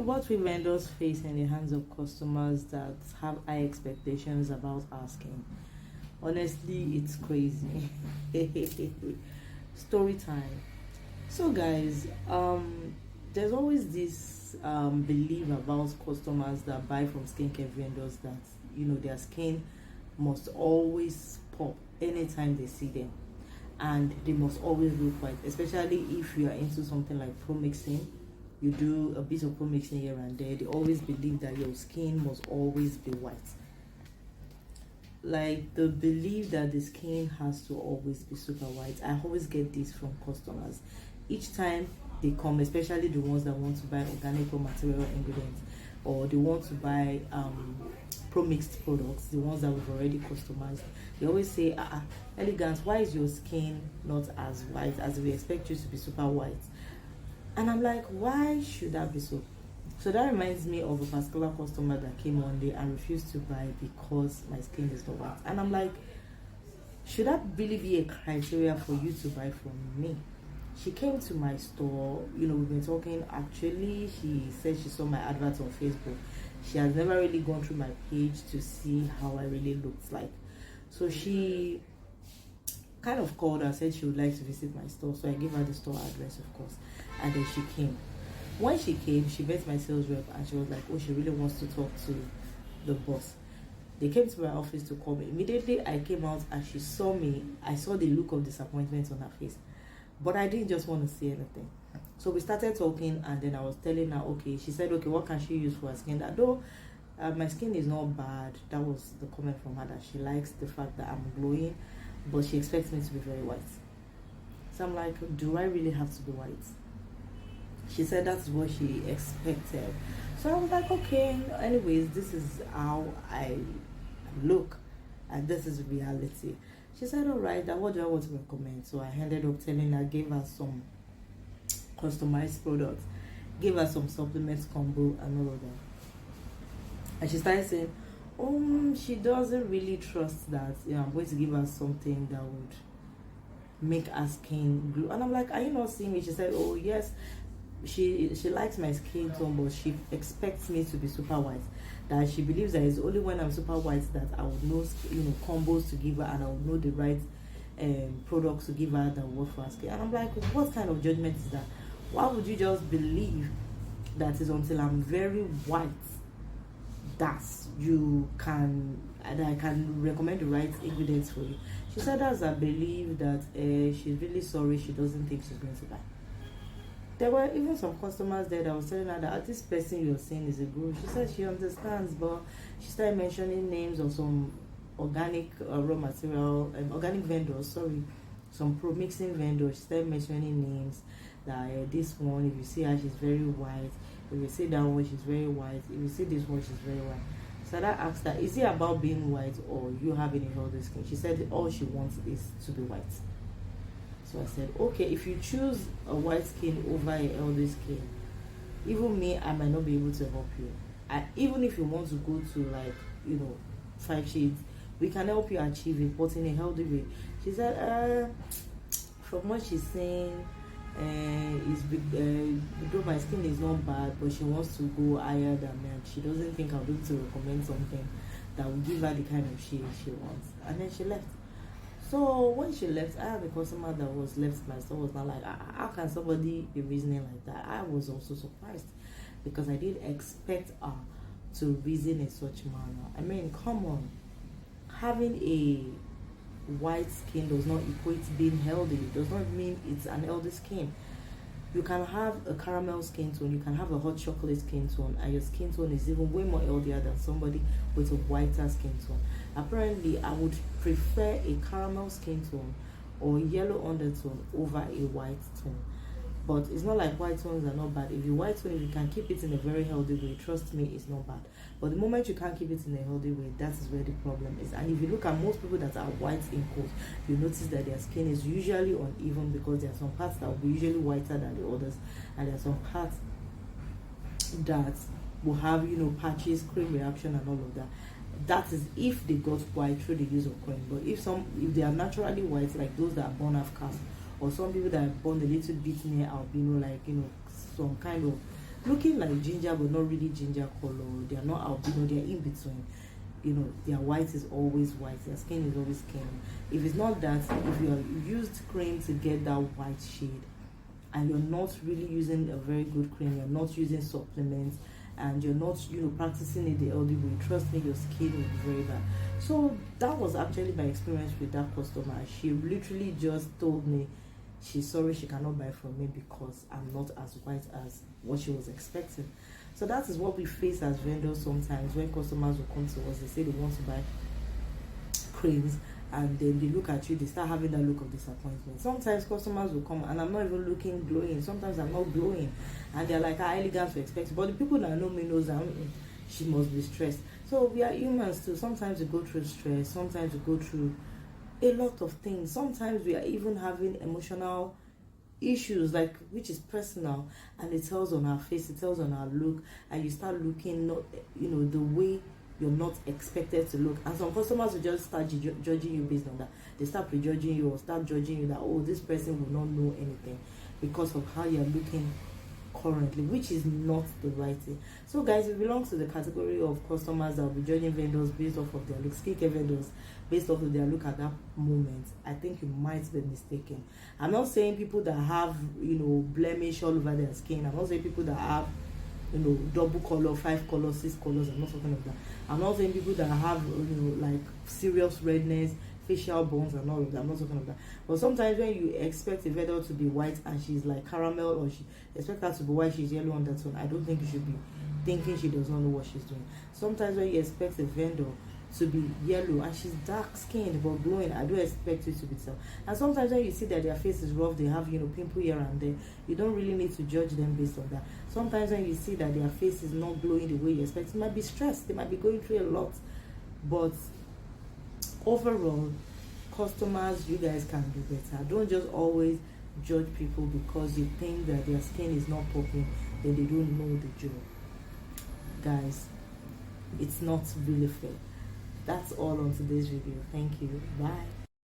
what we vendors face in the hands of customers that have high expectations about our skin. Honestly, it's crazy. Story time. So, guys, there's always this belief about customers that buy from skincare vendors that their skin must always pop anytime they see them, and they must always look white, especially if you are into something like pro mixing. You do a bit of pro mixing here and there, they always believe that your skin must always be white. Like the belief that the skin has to always be super white. I always get this from customers each time they come, especially the ones that want to buy organic raw material ingredients, or they want to buy pro mixed products, the ones that we've already customized. They always say, Elegance, why is your skin not as white as we expect you to be super white? And I'm like, why should that be so? So that reminds me of a particular customer that came one day and refused to buy because my skin is not white. And I'm like, should that really be a criteria for you to buy from me? She came to my store, we've been talking. Actually, she said she saw my advert on Facebook. She has never really gone through my page to see how I really looked like. So she kind of called and said she would like to visit my store. So I gave her the store address, of course. And then she came. When she came, she met my sales rep and she was like, oh, she really wants to talk to the boss. They came to my office to call me. Immediately I came out and she saw me. I saw the look of disappointment on her face. But I didn't just want to say anything. So we started talking, and then I was telling her, okay, she said, okay, what can she use for her skin? That though my skin is not bad, that was the comment from her, that she likes the fact that I'm glowing, but she expects me to be very white. So I'm like, do I really have to be white? She said that's what she expected. So I was like, okay, anyways, this is how I look, and this is reality. She said, all right, then what do I want to recommend? So I ended up telling her, gave her some customized products, gave her some supplements combo and all of that. And she started saying, she doesn't really trust that I'm going to give her something that would make her skin glow. And I'm like, are you not seeing me? She said, oh yes, she likes my skin tone, but she expects me to be super white. That she believes that it's only when I'm super white that I would know combos to give her, and I would know the right products to give her that work for her skin. And I'm like, what kind of judgment is that? Why would you just believe that it's until I'm very white that I can recommend the right ingredients for you? She said that's a belief that she's really sorry, she doesn't think she's going to buy. There were even some customers there that was telling her that this person you're saying is a guru. She said she understands, but she started mentioning names of some organic raw material, organic vendors, some pro mixing vendors. She started mentioning names that this one, if you see her, she's very white. If you see that one, she's very white. If you see this one, she's very white. So I asked her, is it about being white or you having a healthy skin? She said all she wants is to be white. So I said, okay, if you choose a white skin over a healthy skin, even me, I might not be able to help you. Even if you want to go to 5 shades, we can help you achieve it, but in a healthy way. She said, from what she's saying, though my skin is not bad, but she wants to go higher than me. She doesn't think I'll be able to recommend something that will give her the kind of shade she wants. And then she left. So when she left, I had a customer that was left. My store was not like, how can somebody be reasoning like that? I was also surprised because I didn't expect her to reason in such manner. I mean, come on. Having a white skin does not equate being healthy. It does not mean it's an healthy skin. You can have a caramel skin tone, you can have a hot chocolate skin tone, and your skin tone is even way more healthier than somebody with a whiter skin tone. Apparently, I would prefer a caramel skin tone or yellow undertone over a white tone. But it's not like white tones are not bad. If you white tone, if you can keep it in a very healthy way, trust me, it's not bad. But the moment you can't keep it in a healthy way, that is where the problem is. And if you look at most people that are white in coat, you notice that their skin is usually uneven because there are some parts that will be usually whiter than the others, and there are some parts that will have patches, cream reaction, and all of that. That is if they got white through the use of cream. But if they are naturally white, like those that are born half cast, or some people that are born a little bit near albino, some kind of looking like ginger but not really ginger color. They are not albino, they are in between. You know, their white is always white, their skin is always skin. If it's not that, if you have used cream to get that white shade, and you're not really using a very good cream, you're not using supplements, and you're not, you know, practicing it the healthy way, trust me, your skin will be very bad. So that was actually my experience with that customer. She literally just told me she's sorry she cannot buy from me because I'm not as white as what she was expecting. So that is what we face as vendors sometimes when customers will come to us. They say they want to buy creams, and then they look at you, they start having that look of disappointment. Sometimes customers will come and I'm not even looking glowing. Sometimes I'm not glowing, and they're like, how elegant to expect. But the people that know me knows that she must be stressed. So we are humans too. Sometimes we go through stress. Sometimes we go through a lot of things. Sometimes we are even having emotional issues, like, which is personal, and it tells on our face, it tells on our look, and you start looking not, you know, the way you're not expected to look. And some customers will just start judging you based on that. They start prejudging you or start judging you that, oh, this person will not know anything because of how you're looking currently, which is not the right thing. So guys, we belong to the category of customers that will be judging vendors based off of their look, skincare vendors based off of their look at that moment. I think you might be mistaken. I'm not saying people that have, you know, blemish all over their skin. I'm not saying people that have, you know, double color, 5 colors, 6 colors. I'm not talking of that. I'm not saying people that have, you know, like serious redness, facial bones and all of that. I'm not talking of that. But sometimes when you expect a vendor to be white and she's like caramel, or she expect her to be white, she's yellow undertone, I don't think you should be thinking she does not know what she's doing. Sometimes when you expect a vendor to be yellow and she's dark skinned but glowing, I do expect you to be so. And sometimes when you see that their face is rough, they have, you know, pimple here and there, you don't really need to judge them based on that. Sometimes when you see that their face is not glowing the way you expect, they might be stressed, they might be going through a lot. But overall, customers, you guys can do better. Don't just always judge people because you think that their skin is not popping, then they don't know the job. Guys, it's not really fair. That's all on today's video. Thank you. Bye.